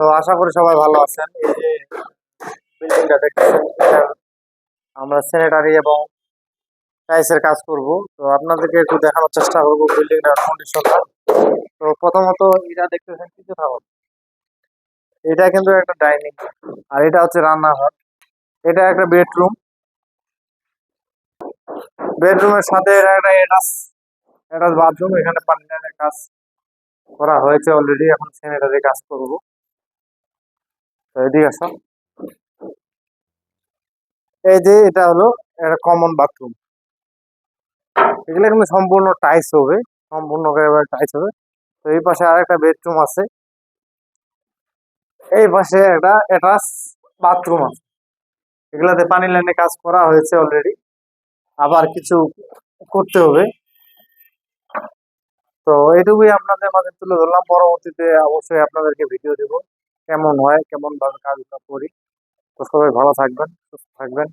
তো আশা করি সবাই ভালো আছেন। এই যে বিল্ডিংটা দেখতেছেন, এটা আমরা স্যানিটারি এবং টাইলসের কাজ করব। তো আপনাদেরকে একটু দেখানোর চেষ্টা করবো বিল্ডিংটার কন্ডিশনটা। তো প্রথমত এটা দেখতেছেন কিছু থাকুন, এটা কিন্তু একটা ডাইনিং আর এটা হচ্ছে রান্নাঘর। এটা একটা বেডরুম, বেডরুমের সাথে এটা একটা অ্যাটাচ বাথরুম। এখানে পানি লাইনের কাজ করা হয়েছে অলরেডি, এখন স্যানিটারি কাজ করব। তো এদিকে আসো, এই যে এটা হলো একটা কমন বাথরুম। এগুলো কিন্তু সম্পূর্ণ টাইলস হবে, সম্পূর্ণ টাইলস হবে। তো এই পাশে আরেকটা বেডরুম আছে, এই পাশে একটা অ্যাটাচ বাথরুম আছে। এগুলাতে পানি লাইনে কাজ করা হয়েছে অলরেডি, আবার কিছু করতে হবে। তো এইটুকুই আপনাদের মাঝে তুলে ধরলাম। পরবর্তীতে অবশ্যই আপনাদেরকে ভিডিও দেবো কেমন হয়, কেমন ভাবে কাজটা করি। তো সবাই ভালো থাকবেন, সুস্থ থাকবেন।